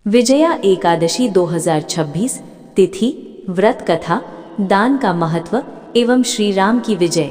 विजया एकादशी 2026 तिथि, व्रत कथा, दान का महत्व एवं श्री राम की विजय।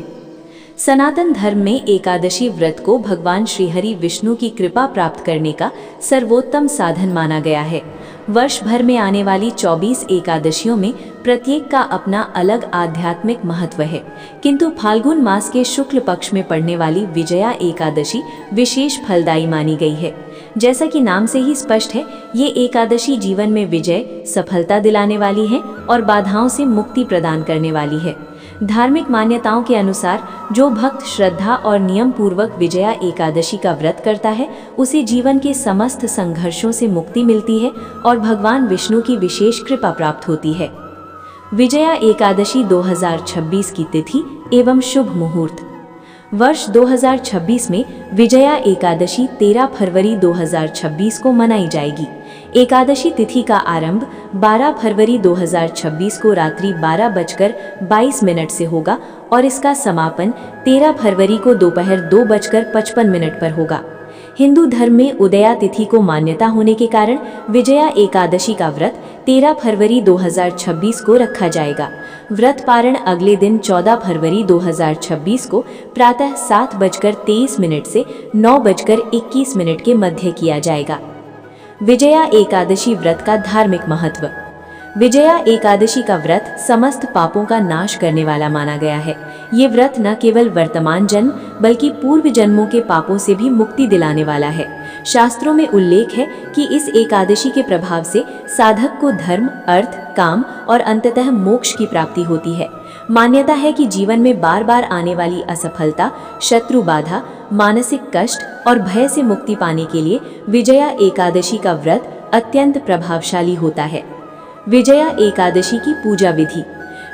सनातन धर्म में एकादशी व्रत को भगवान श्रीहरि विष्णु की कृपा प्राप्त करने का सर्वोत्तम साधन माना गया है। वर्ष भर में आने वाली 24 एकादशियों में प्रत्येक का अपना अलग आध्यात्मिक महत्व है, किंतु फाल्गुन मास के शुक्ल पक्ष में पड़ने वाली विजया एकादशी विशेष फलदायी मानी गई है। जैसा कि नाम से ही स्पष्ट है, ये एकादशी जीवन में विजय, सफलता दिलाने वाली है और बाधाओं से मुक्ति प्रदान करने वाली है। धार्मिक मान्यताओं के अनुसार जो भक्त श्रद्धा और नियम पूर्वक विजया एकादशी का व्रत करता है, उसे जीवन के समस्त संघर्षों से मुक्ति मिलती है और भगवान विष्णु की विशेष कृपा प्राप्त होती है। विजया एकादशी 2026 की तिथि एवं शुभ मुहूर्त। वर्ष 2026 में विजया एकादशी 13 फरवरी 2026 को मनाई जाएगी। एकादशी तिथि का आरंभ 12 फरवरी 2026 को रात्रि 12:22 से होगा और इसका समापन 13 फरवरी को दोपहर 2:55 पर होगा। हिंदू धर्म में उदया तिथि को मान्यता होने के कारण विजया एकादशी का व्रत 13 फरवरी 2026 को रखा जाएगा। व्रत पारण अगले दिन 14 फरवरी 2026 को प्रातः 7:23 से 9:21 के मध्य किया जाएगा। विजया एकादशी व्रत का धार्मिक महत्व। विजया एकादशी का व्रत समस्त पापों का नाश करने वाला माना गया है। ये व्रत न केवल वर्तमान जन्म बल्कि पूर्व जन्मों के पापों से भी मुक्ति दिलाने वाला है। शास्त्रों में उल्लेख है कि इस एकादशी के प्रभाव से साधक को धर्म, अर्थ, काम और अंततः मोक्ष की प्राप्ति होती है। मान्यता है कि जीवन में बार बार आने वाली असफलता, शत्रु बाधा, मानसिक कष्ट और भय से मुक्ति पाने के लिए विजया एकादशी का व्रत अत्यंत प्रभावशाली होता है। विजया एकादशी की पूजा विधि।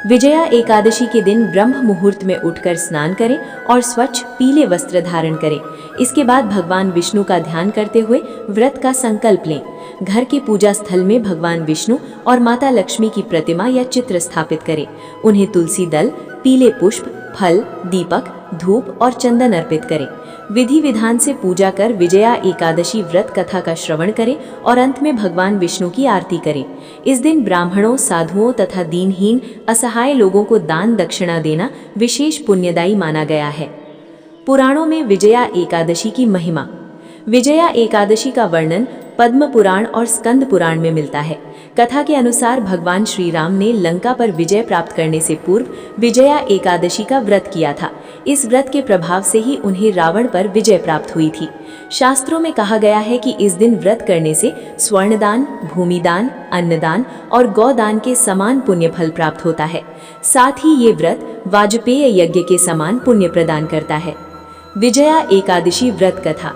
विजया एकादशी के दिन ब्रह्म मुहूर्त में उठकर स्नान करें और स्वच्छ पीले वस्त्र धारण करें। इसके बाद भगवान विष्णु का ध्यान करते हुए व्रत का संकल्प लें। घर के पूजा स्थल में भगवान विष्णु और माता लक्ष्मी की प्रतिमा या चित्र स्थापित करें। उन्हें तुलसी दल, पीले पुष्प, फल, दीपक, धूप और चंदन अर्पित करें। विधि विधान से पूजा कर विजया एकादशी व्रत कथा का श्रवण करें और अंत में भगवान विष्णु की आरती करें। इस दिन ब्राह्मणों, साधुओं तथा दीनहीन असहाय लोगों को दान दक्षिणा देना विशेष पुण्यदायी माना गया है। पुराणों में विजया एकादशी की महिमा। विजया एकादशी का वर्णन पद्म पुराण और स्कंद पुराण में मिलता है। कथा के अनुसार भगवान श्री राम ने लंका पर विजय प्राप्त करने से पूर्व विजया एकादशी का व्रत किया था। इस व्रत के प्रभाव से ही उन्हें रावण पर विजय प्राप्त हुई थी। शास्त्रों में कहा गया है कि इस दिन व्रत करने से स्वर्णदान, भूमिदान, अन्नदान और गौदान के समान पुण्य फल प्राप्त होता है। साथ ही ये व्रत वाजपेय यज्ञ के समान पुण्य प्रदान करता है। विजया एकादशी व्रत कथा।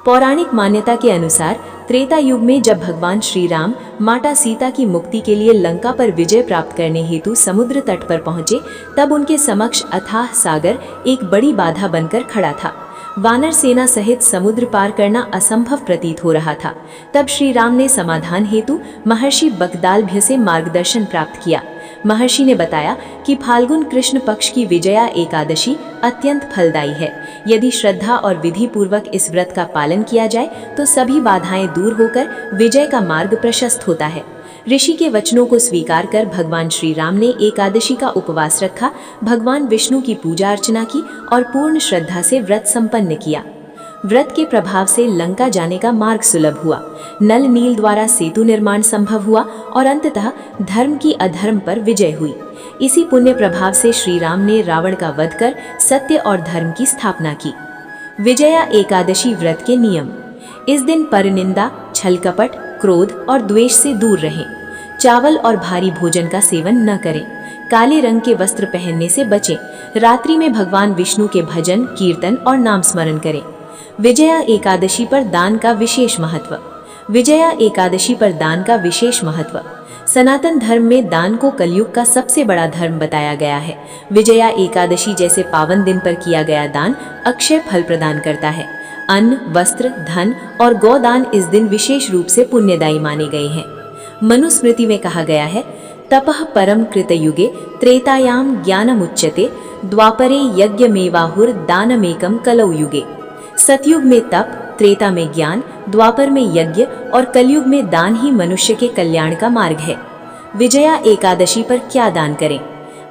पौराणिक मान्यता के अनुसार त्रेता युग में जब भगवान श्री राम माता सीता की मुक्ति के लिए लंका पर विजय प्राप्त करने हेतु समुद्र तट पर पहुंचे, तब उनके समक्ष अथाह सागर एक बड़ी बाधा बनकर खड़ा था। वानर सेना सहित समुद्र पार करना असंभव प्रतीत हो रहा था। तब श्री राम ने समाधान हेतु महर्षि बकदालभ्य से मार्गदर्शन प्राप्त किया। महर्षि ने बताया कि फाल्गुन कृष्ण पक्ष की विजया एकादशी अत्यंत फलदायी है। यदि श्रद्धा और विधि पूर्वक इस व्रत का पालन किया जाए तो सभी बाधाएं दूर होकर विजय का मार्ग प्रशस्त होता है। ऋषि के वचनों को स्वीकार कर भगवान श्री राम ने एकादशी का उपवास रखा, भगवान विष्णु की पूजा अर्चना की और पूर्ण श्रद्धा से व्रत संपन्न किया। व्रत के प्रभाव से लंका जाने का मार्ग सुलभ हुआ, नल नील द्वारा सेतु निर्माण संभव हुआ और अंततः धर्म की अधर्म पर विजय हुई। इसी पुण्य प्रभाव से श्री राम ने रावण का वध कर सत्य और धर्म की स्थापना की। विजया एकादशी व्रत के नियम। इस दिन परनिंदा, छल कपट, क्रोध और द्वेष से दूर रहें। चावल और भारी भोजन का सेवन न करें। काले रंग के वस्त्र पहनने से बचें। रात्रि में भगवान विष्णु के भजन, कीर्तन और नाम स्मरण करें। विजया एकादशी पर दान का विशेष महत्व। विजया एकादशी पर दान का विशेष महत्व। सनातन धर्म में दान को कलयुग का सबसे बड़ा धर्म बताया गया है। विजया एकादशी जैसे पावन दिन पर किया गया दान अक्षय फल प्रदान करता है। अन्न, वस्त्र, धन और गौदान इस दिन विशेष रूप से पुण्यदायी माने गए हैं। मनुस्मृति में कहा गया है, तपः परम कृतयुगे त्रेतायाम ज्ञानमुच्यते द्वापरे यज्ञमेवाहुर दानमेकम कलौ युगे। सतयुग में तप, त्रेता में ज्ञान, द्वापर में यज्ञ और कलयुग में दान ही मनुष्य के कल्याण का मार्ग है। विजया एकादशी पर क्या दान करें?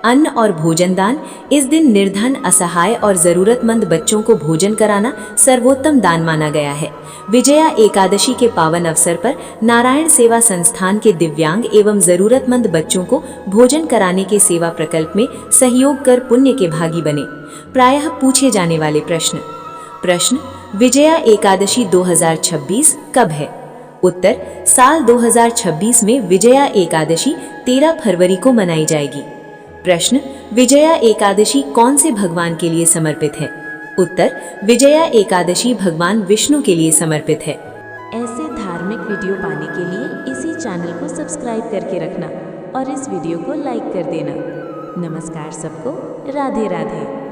अन्न और भोजन दान। इस दिन निर्धन, असहाय और जरूरतमंद बच्चों को भोजन कराना सर्वोत्तम दान माना गया है। विजया एकादशी के पावन अवसर पर नारायण सेवा संस्थान के दिव्यांग एवं जरूरतमंद बच्चों को भोजन कराने के सेवा प्रकल्प में सहयोग कर पुण्य के भागी बने। प्रायः पूछे जाने वाले प्रश्न विजया एकादशी 2026 कब है? उत्तर, साल 2026 में विजया एकादशी 13 फरवरी को मनाई जाएगी। प्रश्न, विजया एकादशी कौन से भगवान के लिए समर्पित है? उत्तर, विजया एकादशी भगवान विष्णु के लिए समर्पित है। ऐसे धार्मिक वीडियो पाने के लिए इसी चैनल को सब्सक्राइब करके रखना और इस वीडियो को लाइक कर देना। नमस्कार सबको, राधे राधे।